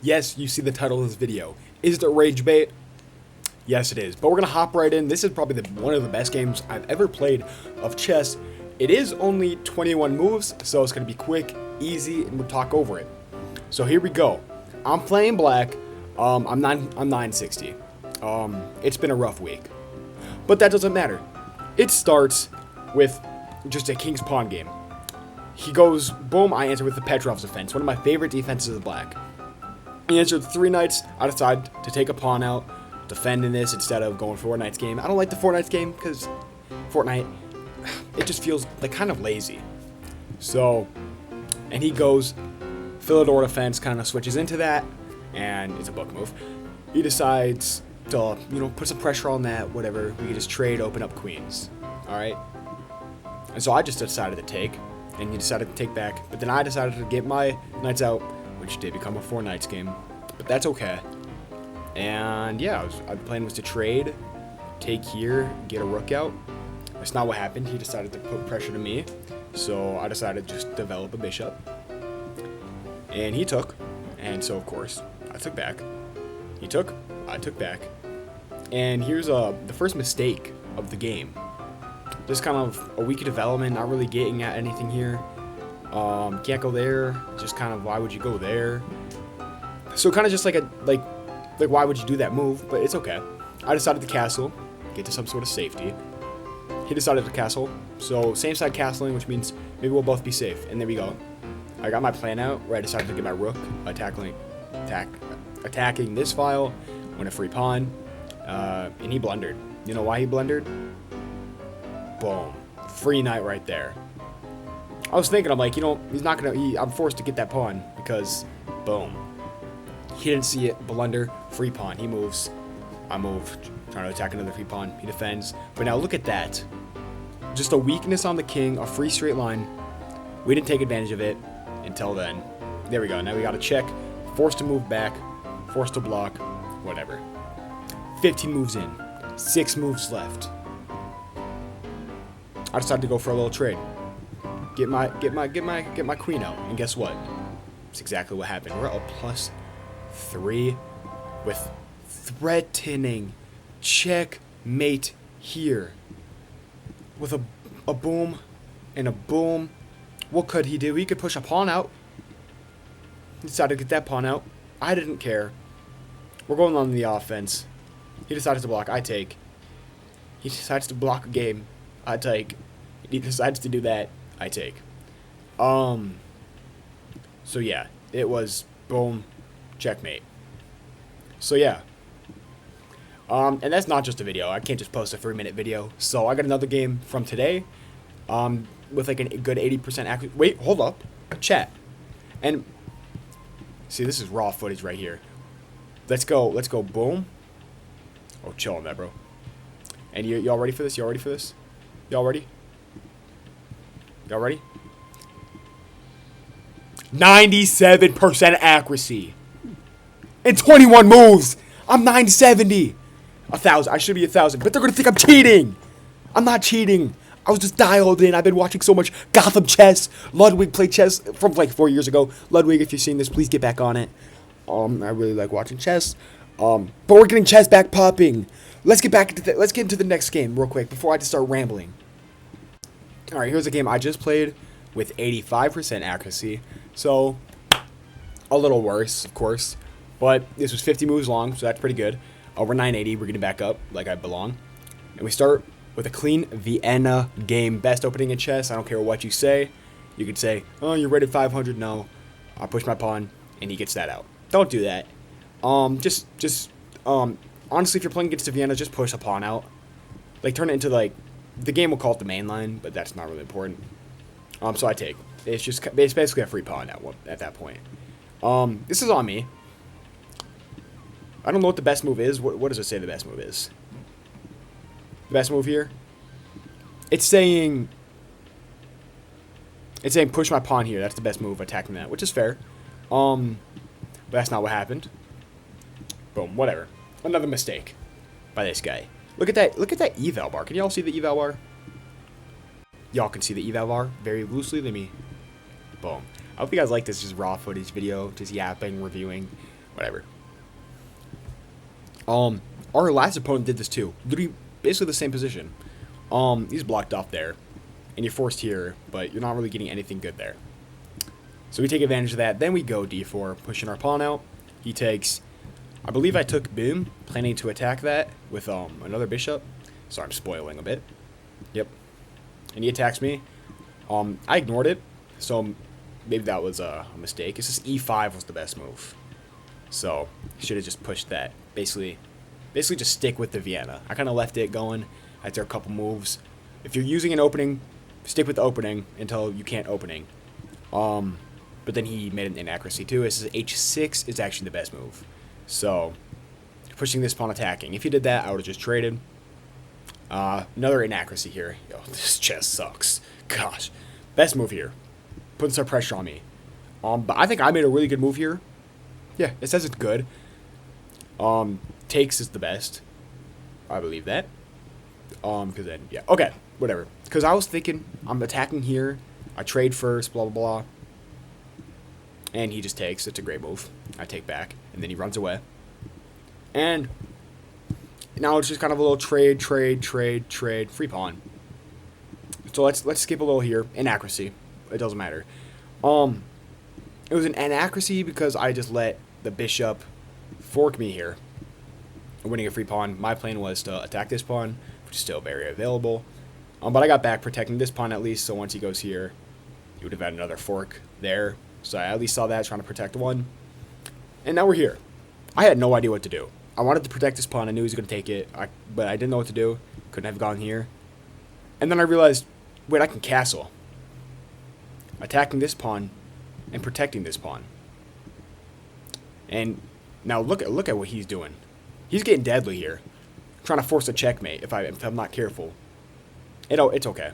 Yes, you see the title of this video. Is it Ragebait? Yes, it is. But we're going to hop right in. This is probably one of the best games I've ever played of chess. It is only 21 moves, so it's going to be quick, easy, and we'll talk over it. So here we go. I'm playing black. I'm 960. It's been a rough week. But that doesn't matter. It starts with just a king's pawn game. He goes, boom, I answer with the Petrov's defense, one of my favorite defenses of black. He answered 3 knights. I decide to take a pawn out, defend in this instead of going for Fortnite's game. I don't like the Fortnite's game because Fortnite, it just feels like kind of lazy. So, and he goes, Philidor defense kind of switches into that, and it's a book move. He decides to, put some pressure on that, whatever. We can just trade, open up queens. Alright? And so I just decided to take, and he decided to take back. But then I decided to get my knights out, which did become a 4 knights game. But that's okay. And yeah, my plan was to trade, take here, get a rook out. That's not what happened. He decided to put pressure to me. So I decided to just develop a bishop. And he took. And so, of course, I took back. He took. I took back. And here's the first mistake of the game. Just kind of a weak development, not really getting at anything here. Can't go there. Just kind of, why would you go there? So kind of just like why would you do that move? But it's okay. I decided to castle, get to some sort of safety. He decided to castle. So same side castling, which means maybe we'll both be safe. And there we go. I got my plan out where I decided to get my rook attacking this file, win a free pawn, and he blundered. You know why he blundered? Boom. Free knight right there. I was thinking, I'm like, he's not gonna, I'm forced to get that pawn because, boom. He didn't see it, blunder, free pawn, he moves. I move, trying to attack another free pawn, he defends. But now look at that. Just a weakness on the king, a free straight line. We didn't take advantage of it until then. There we go, now we got to check. Forced to move back, forced to block, whatever. 15 moves in, 6 moves left. I decided to go for a little trade. Get my queen out, and guess what? It's exactly what happened. We're up +3 with threatening checkmate here. With a boom and a boom. What could he do? He could push a pawn out. He decided to get that pawn out. I didn't care. We're going on the offense. He decides to block. I take. He decides to block a game. I take. He decides to do that. I take. So yeah, it was boom, checkmate. So yeah. And that's not just a video. I can't just post a 3-minute video. So I got another game from today. With like a good 80% accuracy. Wait, hold up. Chat. And see, this is raw footage right here. Let's go boom. Oh, chill on that, bro. And y'all ready for this? Y'all ready for this? Y'all ready? Y'all ready? 97% accuracy. In 21 moves. I'm 970. 1,000. I should be 1,000. But they're going to think I'm cheating. I'm not cheating. I was just dialed in. I've been watching so much Gotham chess. Ludwig played chess from like 4 years ago. Ludwig, if you're seeing this, please get back on it. I really like watching chess. But we're getting chess back popping. Let's get into the next game real quick before I just start rambling. All right, here's a game I just played with 85% accuracy. So, a little worse, of course. But this was 50 moves long, so that's pretty good. Over 980, we're getting back up like I belong. And we start with a clean Vienna game. Best opening in chess. I don't care what you say. You could say, oh, you're rated 500. No. I push my pawn, and he gets that out. Don't do that. Honestly, if you're playing against a Vienna, just push a pawn out. Like, turn it into, like, the game will call it the main line, but that's not really important. So I take. It's basically a free pawn at that point. This is on me. I don't know what the best move is. What does it say the best move is? The best move here? It's saying push my pawn here. That's the best move, attacking that, which is fair. But that's not what happened. Boom, whatever. Another mistake by this guy. Look at that eval bar. Can y'all see the eval bar? Y'all can see the eval bar very loosely. Let me. Boom. I hope you guys like this just raw footage video, just yapping, reviewing. Whatever. Our last opponent did this too. Literally, basically the same position. He's blocked off there, and you're forced here, but you're not really getting anything good there. So we take advantage of that. Then we go d4, pushing our pawn out. He takes, I believe I took boom, planning to attack that with another bishop. So I'm spoiling a bit. Yep. And he attacks me. I ignored it, so maybe that was a mistake. It's just e5 was the best move. So should have just pushed that. Basically just stick with the Vienna. I kind of left it going after a couple moves. If you're using an opening, stick with the opening until you can't opening. But then he made an inaccuracy too. It says h6 is actually the best move. So pushing this pawn attacking. If he did that, I would have just traded. Another inaccuracy here. Yo, this chess sucks. Gosh. Best move here. Putting some pressure on me. But I think I made a really good move here. Yeah, it says it's good. Takes is the best. I believe that. Because then, yeah. Okay, whatever. Because I was thinking, I'm attacking here. I trade first, blah, blah, blah. And he just takes. It's a great move. I take back. And then he runs away. And now it's just kind of a little trade, free pawn. So let's skip a little here. Inaccuracy. It doesn't matter. It was an inaccuracy because I just let the bishop fork me here, winning a free pawn. My plan was to attack this pawn, which is still very available. But I got back protecting this pawn at least, so once he goes here, he would have had another fork there. So I at least saw that, trying to protect one. And now we're here. I had no idea what to do. I wanted to protect this pawn. I knew he was going to take it, but I didn't know what to do. Couldn't have gone here. And then I realized, wait, I can castle. Attacking this pawn and protecting this pawn. And now look at what he's doing. He's getting deadly here. Trying to force a checkmate if I'm not careful. It's okay.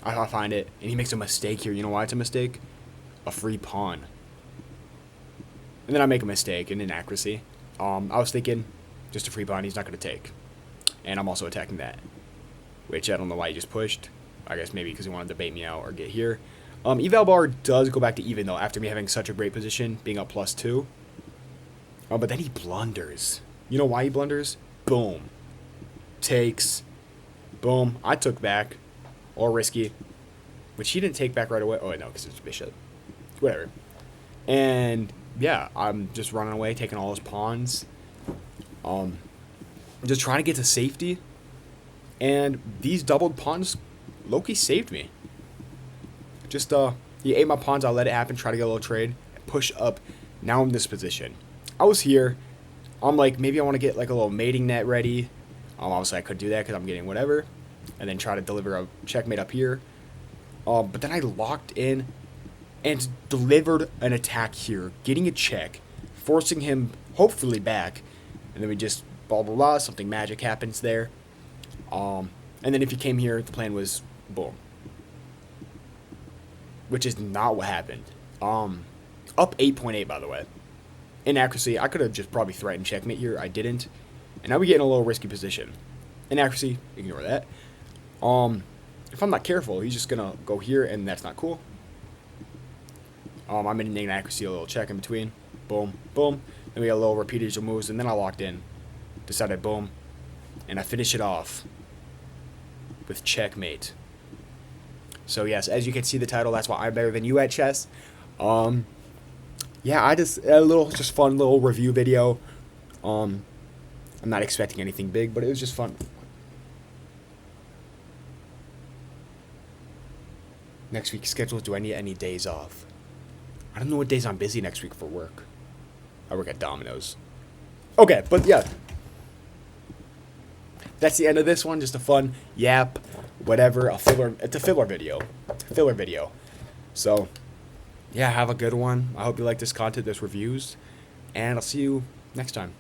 I'll find it. And he makes a mistake here. You know why it's a mistake? A free pawn. And then I make a mistake, an inaccuracy. I was thinking, just a free pawn he's not going to take. And I'm also attacking that. Which I don't know why he just pushed. I guess maybe because he wanted to bait me out or get here. Eval bar does go back to even, though, after me having such a great position, being up +2. But then he blunders. You know why he blunders? Boom. Takes. Boom. I took back. All risky. Which he didn't take back right away. Oh, no, because it's bishop. Whatever. And, yeah, I'm just running away, taking all his pawns. Just trying to get to safety. And these doubled pawns, Loki saved me. Just, he ate my pawns, I let it happen, try to get a little trade, push up. Now I'm in this position. I was here. I'm like, maybe I want to get like a little mating net ready. Obviously I could do that because I'm getting whatever. And then try to deliver a checkmate up here. But then I locked in and delivered an attack here, getting a check, forcing him hopefully back. And then we just blah, blah, blah, something magic happens there. And then if he came here, the plan was boom. Which is not what happened. Up 8.8, by the way. Inaccuracy, I could have just probably threatened checkmate here. I didn't. And now we get in a little risky position. Inaccuracy, ignore that. If I'm not careful, he's just going to go here, and that's not cool. I'm in an inaccuracy, a little check in between. Boom, boom. Then we got a little repeatage of moves, and then I locked in. Decided boom. And I finish it off with checkmate. So yes, as you can see the title, that's why I'm better than you at chess. Yeah, I just fun little review video. I'm not expecting anything big, but it was just fun. Next week's schedule, do I need any days off? I don't know what days I'm busy next week for work. I work at Domino's. Okay, but yeah. That's the end of this one, just a fun yap, whatever, it's a filler video. So, yeah, have a good one. I hope you like this content, this reviews, and I'll see you next time.